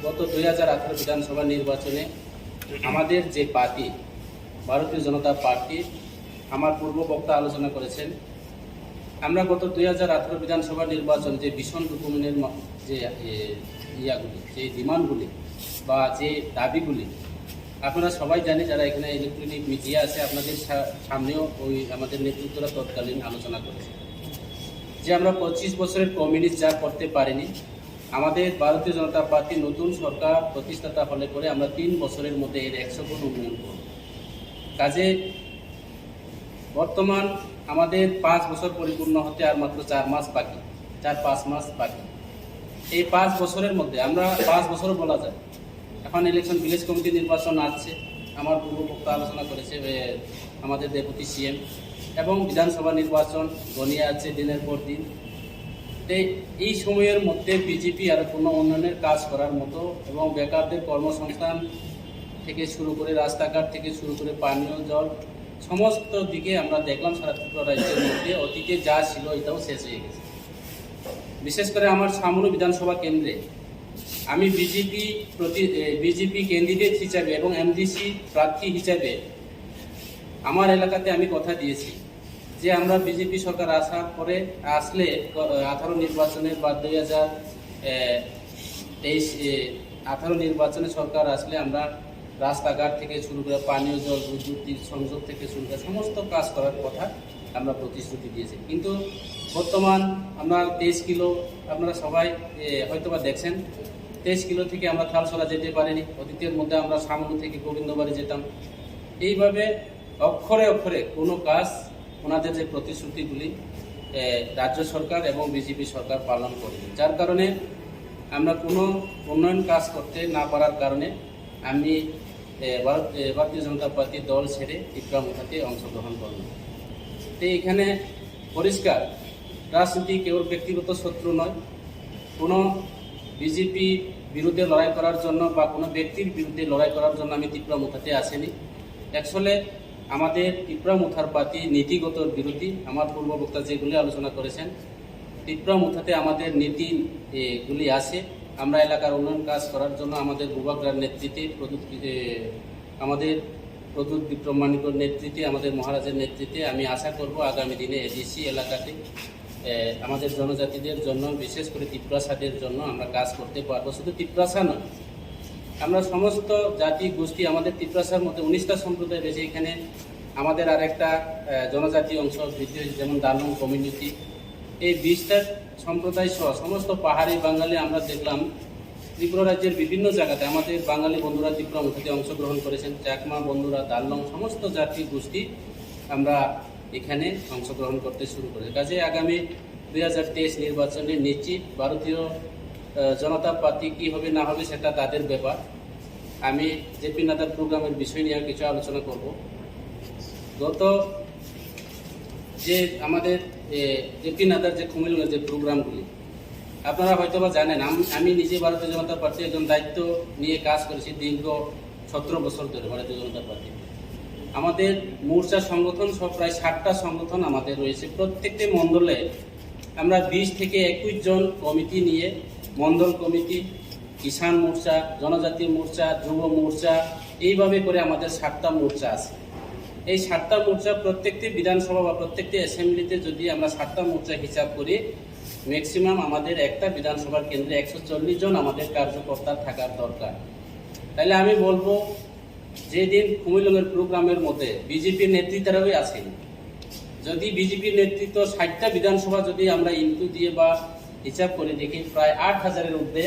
গত 2018 বিধানসভা নির্বাচনে আমাদের যে পার্টি ভারতীয় জনতা পার্টি আমার পূর্ব বক্তা আলোচনা করেছেন, আমরা গত 2018 বিধানসভা নির্বাচন যে ভীষণ ডকুমেন্টের যে ইয়াগুলি যে ডিমান্ডগুলি বা যে দাবিগুলি আপনারা সবাই জানি, যারা এখানে ইলেকট্রনিক মিডিয়া আছে আপনাদের সামনেও ওই আমাদের নেতৃত্বরা তৎকালীন আলোচনা করেছে যে আমরা 25 বছরের কমিউনিস্ট যা করতে পারিনি, আমাদের ভারতীয় জনতা পার্টি নতুন সরকার প্রতিষ্ঠাতা হলে পরে আমরা 3 বছরের মধ্যে এর 100 গুণ উন্নয়ন করব। কাজে বর্তমান আমাদের 5 বছর পরিপূর্ণ হতে আর মাত্র 4-5 মাস বাকি। এই 5 বছরের মধ্যে আমরা 5 বছরও বলা যায়, এখন ইলেকশন ভিলেজ কমিটি নির্বাচন আসছে, আমার পূর্ব বক্তা আলোচনা করেছে আমাদের ডেপুটি সিএম, এবং বিধানসভা নির্বাচন গনিয়ে আছে দিনের পর দিন। এই সময়ের মধ্যে বিজেপি আর কোনো উন্নয়নের কাজ করার মতো এবং বেকারদের কর্মসংস্থান থেকে শুরু করে রাস্তাঘাট থেকে শুরু করে পানীয় জল সমস্ত দিকে আমরা দেখলাম সারা ত্রিপুরা রাজ্যের মধ্যে অতীতে যা ছিল এটাও শেষ হয়ে গেছে। বিশেষ করে আমার সামনে বিধানসভা কেন্দ্রে আমি বিজেপি ক্যান্ডিডেট হিসাবে এবং এমডিসি প্রার্থী হিসাবে আমার এলাকাতে আমি কথা দিয়েছি যে আমরা বিজেপি সরকার আসলে 18 নির্বাচনের বা 2018 নির্বাচনে সরকার আসলে আমরা রাস্তাঘাট থেকে শুরু করে পানীয় জল বৈদ্যুতিক সংযোগ থেকে শুরু করে সমস্ত কাজ করার কথা আমরা প্রতিশ্রুতি দিয়েছি। কিন্তু বর্তমান আমরা 23 কিলো আপনারা সবাই হয়তোবা দেখছেন 23 কিলো থেকে আমরা থালসরা যেতে পারিনি। অতীতের মধ্যে আমরা সামনে থেকে গোবিন্দবাড়ি যেতাম। এইভাবে অক্ষরে অক্ষরে কোনো কাজ ওনাদের যে প্রতিশ্রুতিগুলি রাজ্য সরকার এবং বিজেপি সরকার পালন করেনি, যার কারণে আমরা কোনো উন্নয়ন কাজ করতে না পারার কারণে আমি ভারতীয় জনতা পার্টি দল ছেড়ে ত্রিপুরা মোথাতে অংশগ্রহণ করলাম। তো এখানে পরিষ্কার রাজনীতি কেবল ব্যক্তিগত শত্রু নয়, কোনো বিজেপি বিরুদ্ধে লড়াই করার জন্য বা কোনো ব্যক্তির বিরুদ্ধে লড়াই করার জন্য আমি ত্রিপুরা মোথাতে আসিনি। অ্যাকচুয়ালি আমাদের ত্রিপুরা মোথার পার্টি নীতিগত বিরোধী। আমার পূর্ববক্তা যেগুলি আলোচনা করেছেন, ত্রিপুরা মোথাতে আমাদের নীতিগুলি আছে। আমরা এলাকার উন্নয়ন কাজ করার জন্য আমাদের বুবাগ্রার নেতৃত্বে আমাদের প্রদ্যুৎ বিক্রমানিকর নেতৃত্বে আমাদের মহারাজের নেতৃত্বে আমি আশা করব আগামী দিনে এডিসি এলাকাতে আমাদের জনজাতিদের জন্য বিশেষ করে ত্রিপুরাসাদের জন্য আমরা কাজ করতে পারবো। শুধু ত্রিপুরাসা নয়, আমরা সমস্ত জাতি গোষ্ঠী আমাদের ত্রিপুরাসার মধ্যে 19টা সম্প্রদায় রয়েছে। এখানে আমাদের আরেকটা জনজাতি অংশ বৃদ্ধি হয়েছে, যেমন দালুং কমিউনিটি। এই 20টা সম্প্রদায় সহ সমস্ত পাহাড়ি বাঙালি আমরা দেখলাম ত্রিপুরা রাজ্যের বিভিন্ন জায়গাতে আমাদের বাঙালি বন্ধুরা ত্রিপুরা মুথাতে অংশগ্রহণ করেছেন, চাকমা বন্ধুরা, দাল্লং, সমস্ত জাতি গোষ্ঠী আমরা এখানে অংশগ্রহণ করতে শুরু করেছি। কাজে আগামী 2023 নির্বাচনে নিশ্চিত ভারতীয় জনতা পার্টি কি হবে না হবে সেটা তাদের ব্যাপার। আমি জেপি নাদার প্রোগ্রামের বিষয় নিয়ে কিছু আলোচনা করব। গত যে আমাদের জেপি নাদার যে খুমুলুঙের যে প্রোগ্রামগুলি আপনারা হয়তো বা জানেন, আমি নিজে ভারতীয় জনতা পার্টির একজন দায়িত্ব নিয়ে কাজ করেছি দীর্ঘ 17 বছর ধরে ভারতীয় জনতা পার্টি। আমাদের মোর্চা সংগঠন সব প্রায় 60টা সংগঠন আমাদের রয়েছে। প্রত্যেকটি মণ্ডলে আমরা 20 থেকে 21 জন কমিটি নিয়ে, মণ্ডল কমিটি, কিষাণ মোর্চা, জনজাতি মোর্চা, যুব মোর্চা, এইভাবে করে আমাদের 7টা মোর্চা আছে। এই 7টা মোর্চা প্রত্যেকটি বিধানসভা বা প্রত্যেকটি অ্যাসেম্বলিতে যদি আমরা 7টা মোর্চা হিসাব করি, ম্যাক্সিমাম আমাদের একটা বিধানসভার কেন্দ্রে 140 জন আমাদের কার্যকর্তা থাকার দরকার। তাহলে আমি বলবো, যেদিন খুমুলুঙের প্রোগ্রামের মধ্যে বিজেপির নেতৃত্বেরাই আছেন, যদি বিজেপির নেতৃত্ব 60টা বিধানসভা যদি আমরা ইনটু দিয়ে বা হিসাব করে দেখি, প্রায় 8,000-এর ঊর্ধ্বে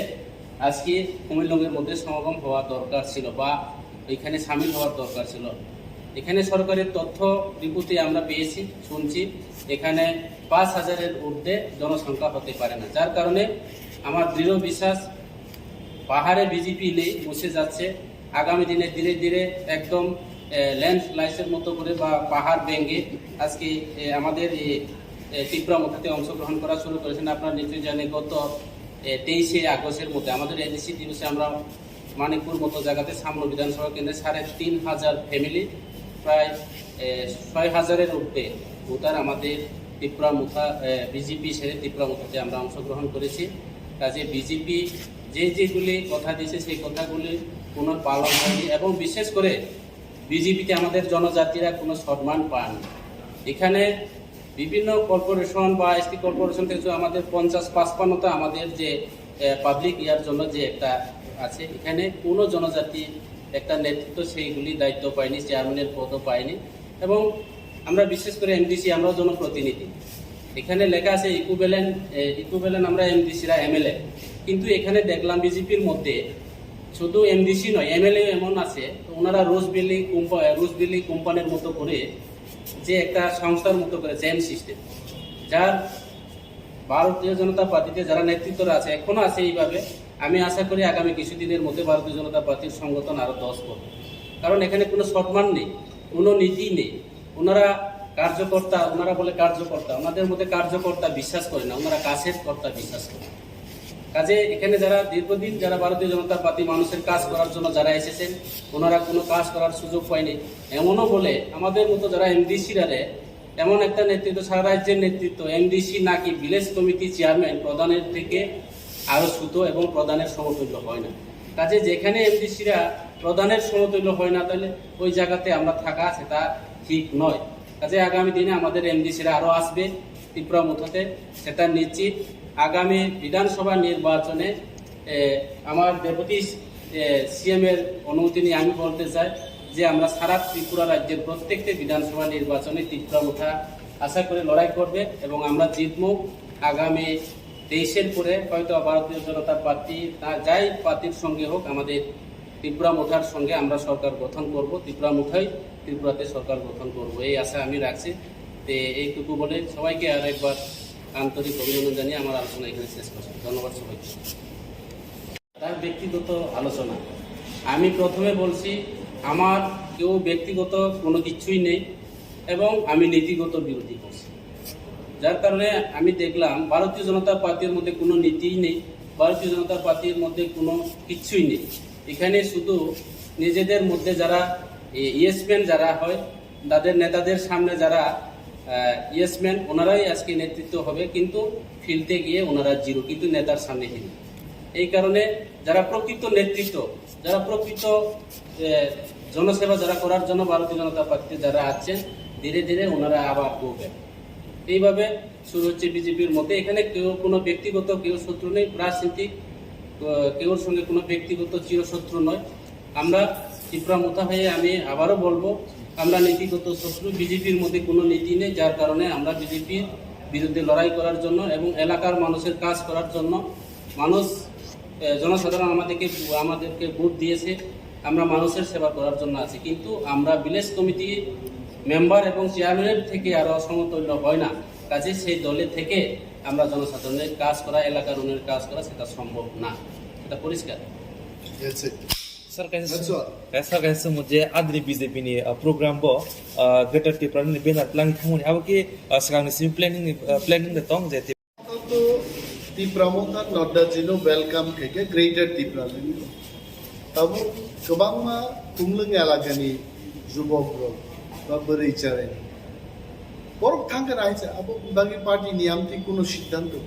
আজকে খুমুলুঙের মধ্যে সমাগম হওয়া দরকার ছিল বা এখানে সামিল হওয়ার দরকার ছিল। এখানে সরকারের তথ্য রিপোর্টে আমরা পেয়েছি, শুনছি এখানে 5,000-এর ঊর্ধ্বে জনসংখ্যা হতে পারে না। যার কারণে আমার দৃঢ় বিশ্বাস, পাহাড়ে বিজেপি নেই, বসে যাচ্ছে। আগামী দিনে ধীরে ধীরে একদম ল্যান্ডস্লাইডের মতো করে বা পাহাড় ভেঙে আজকে আমাদের ত্রিপুরা মথাতে অংশগ্রহণ করা শুরু করেছেন। আপনারা নিশ্চয়ই জানেন, গত 23শে আগস্টের মধ্যে আমাদের এনডিসি দিবসে আমরা মানিকপুর মতো জায়গাতে সামনে বিধানসভা কেন্দ্রে 3,500 ফ্যামিলি, প্রায় 6,000-এর ঊর্ধ্বে ভোটার আমাদের ত্রিপুরা মুথা বিজেপি সেরে ত্রিপুরা মুথাতে আমরা অংশগ্রহণ করেছি। কাজে বিজেপি যেগুলি কথা দিয়েছে সেই কথাগুলি কোনো পালন হয়নি এবং বিশেষ করে বিজেপিতে আমাদের জনজাতিরা কোনো সম্মান পান। এখানে বিভিন্ন কর্পোরেশন বা এসটি কর্পোরেশন থেকে আমাদের 50-55টা আমাদের যে পাবলিক ইয়ার জন্য যে একটা আছে, এখানে কোনো জনজাতি একটা নেতৃত্ব সেইগুলি দায়িত্ব পায়নি, চেয়ারম্যানের পদও পায়নি। এবং আমরা বিশেষ করে এমডিসি, আমরাও জনপ্রতিনিধি, এখানে লেখা আছে ইকুইভ্যালেন্ট আমরা এমডিসিরা এমএলএ, কিন্তু এখানে দেখলাম বিজেপির মধ্যে শুধু এমডিসি নয়, এমএলএ এমন আছে, তো ওনারা রোজ বিল্ডিং কোম্পানির মতো করে যে একটা সংস্থার মতো করে চেইন সিস্টেম, যার ভারতীয় জনতা পার্টিতে যারা নেতৃত্বরা আছে এখনো আছে এইভাবে। আমি আশা করি আগামী কিছুদিনের মধ্যে ভারতীয় জনতা পার্টির সংগঠন আরো 10 করবে, কারণ এখানে কোনো সম্মান নেই, কোনো নীতি নেই। ওনারা কার্যকর্তা, ওনারা বলে কার্যকর্তা, ওনাদের মধ্যে কার্যকর্তা বিশ্বাস করে না, ওনারা কাছের কর্তা বিশ্বাস করে। কাজে এখানে যারা দীর্ঘদিন যারা ভারতীয় জনতা পার্টি মানুষের কাজ করার জন্য যারা এসেছেন, ওনারা কোনো কাজ করার সুযোগ পায়নি। এমনও বলে আমাদের মতো যারা এমডিসিরা এমন একটা নেতৃত্ব, সারা রাজ্যের নেতৃত্ব, এমডিসি নাকি ভিলেজ কমিটি চেয়ারম্যান প্রধানের থেকে আরো ছোট এবং প্রধানের সমতুল্য হয় না। কাজে যেখানে এমডিসিরা প্রধানের সমতুল্য হয় না, তাহলে ওই জায়গাতে আমরা থাকা সেটা ঠিক নয়। কাজে আগামী দিনে আমাদের এমডিসিরা আরো আসবে ত্রিপুরা মুথাতে, সেটা নিশ্চিত। আগামী বিধানসভা নির্বাচনে আমার ডেপুটি সিএম এর অনুমতি নিয়ে আমি বলতে চাই যে আমরা সারা ত্রিপুরা রাজ্যের প্রত্যেকটি বিধানসভা নির্বাচনে ত্রিপুরা মুথা আশা করে লড়াই করবে এবং আমরা জিতবো। আগামী 23-এর পরে হয়তো ভারতীয় জনতা পার্টি যাই পার্টির সঙ্গে হোক, আমাদের ত্রিপুরা মুথার সঙ্গে আমরা সরকার গঠন করব, ত্রিপুরা মুথাই ত্রিপুরাতে সরকার গঠন করব, এই আশা আমি রাখছি। এইটুকু বলে সবাইকে আর একবার আন্তরিক অভিনন্দন জানিয়ে আমার আলোচনা এখানে শেষ করছি। ধন্যবাদ সবাইকে। তার ব্যক্তিগত আলোচনা, আমি প্রথমে বলছি আমার কেউ ব্যক্তিগত কোনো কিছুই নেই এবং আমি নীতিগত বিরোধী করছি। যার কারণে আমি দেখলাম ভারতীয় জনতা পার্টির মধ্যে কোনো নীতিই নেই, ভারতীয় জনতা পার্টির মধ্যে কোনো কিছুই নেই। এখানে শুধু নিজেদের মধ্যে যারা ইয়েসম্যান যারা হয়, তাদের নেতাদের সামনে যারা ইয়েসম্যান, ওনারাই আজকে নেতৃত্ব হবে, কিন্তু ফিল্ডে গিয়ে ওনারা জিরো, কিন্তু নেতার সামনে হিরো। এই কারণে যারা প্রকৃত নেতৃত্ব, যারা প্রকৃত জনসেবা যারা করার জন্য ভারতীয় জনতা পার্টিতে যারা আছেন, ধীরে ধীরে ওনারা আবার করবেন। এইভাবে শুরু হচ্ছে বিজেপির মধ্যে। এখানে কেউ কোনো ব্যক্তিগত কেউ শত্রু নেই, রাজনীতিক কেউর সঙ্গে কোনো ব্যক্তিগত চিরশত্রু নয়। আমরা ত্রিপুরা মুথা হয়ে আমি আবারও বলবো, আমরা নীতিগত শত্রু, বিজেপির মধ্যে কোনো নীতি নেই। যার কারণে আমরা বিজেপির বিরুদ্ধে লড়াই করার জন্য এবং এলাকার মানুষের কাজ করার জন্য, মানুষ জনসাধারণ আমাদেরকে ভোট দিয়েছে, আমরা মানুষের সেবা করার জন্য আছি, কিন্তু আমরা ভিলেজ কমিটি মেম্বার এবং চেয়ারম্যানের থেকে আরও সমতুল্য হয় না। কাজে সেই দলে থেকে আমরা জনসাধারণের কাজ করা, এলাকার উন্নয়নের কাজ করা সেটা সম্ভব না, এটা পরিষ্কার। Sir, kaisa muje adri BJP ni program bo greater Tipra ni benar plan thamuni abaki sekarang ni planning de tong je তো Tipra Motha Nadda jino welcome keke greater Tipra ni tabo kobangma Khumulwngni elakani jubokrok ba bari chare borok thangka raise abo bagi party niyamti kono siddhanto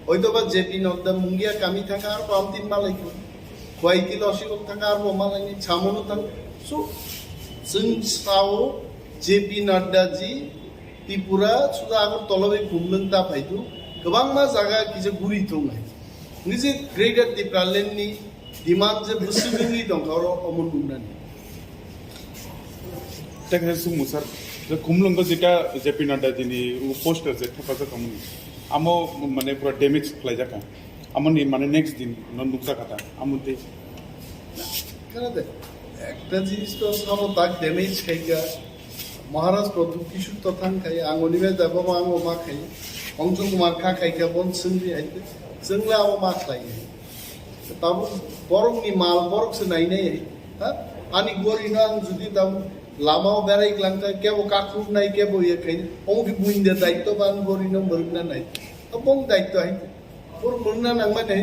hoyto ba JP Nadda mungia kami thaka ar pamtin malai Kuwaiti losikok thangka ar malai chamono thang so जों सावो JP Nadda ji Tipura sudah agar tolong Khumulwng ta faitu kebang ma jaga kije guri thong hai nije greater Tipra len ni demand je busugni dong karo omon bunani tak sumu sir the Khumulwng jeta JP Nadda jini poster je thapa kamuni amo mane pura damage khlai jaka amoni mane next din non nuksa kata amunte kana de একটা জিনিস তো সব তাক ড্যামেজ খাইগা মহারাজ প্রথম কিছু তথান খাই আঙনিমে যাব আঙো মা খাই অংশ কুমার খা খাইকা বন সঙ্গি আইতে जोंला आव मा खाय ताबो बरंनि माल बरकसो नायनाय हा आनि गरिना आं जुदि दाम लामाव बेरायग्लांका केबो काखुबनाय केबो एखाय अंगि बुइनदे दायित्व बान गरिना मरना नाय अबं दायित्व हाय बर मरना नांमा नाय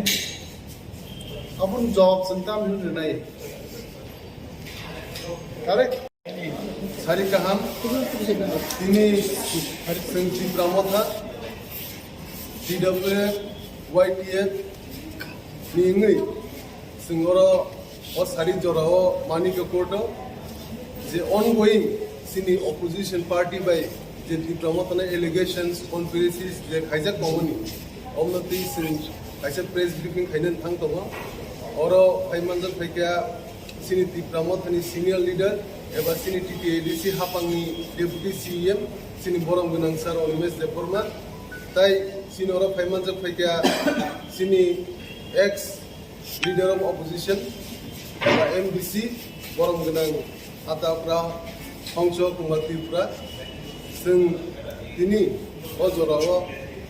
अबन जॉब संताम नु नाय Correct? Hari kaham ini Tipra Motha TWF YTF ni singoro o sari jorao maniko koto je ongoing sini opposition party by je Tipra Motha na allegations conspiracies je khaijak komuni omnati sin kaisa press briefing khainan thang toba oro phaimanjak phaikya sini Tipra Motha ni senior leader eba sini TTADC hapangni deputy CM sini borong gunang sar Olimes Deporma tai sini ora phaimanjak phaikya sini ex leader of opposition eba MDC borong gunang atapra Hongso Kumar Tipra sing tini ojorao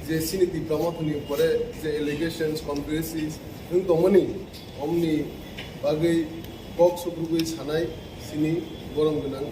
je sini Tipra Motha ni upore je allegations conspiracies ung tomani omni bagai Koksilchamano sanai sini borong gunang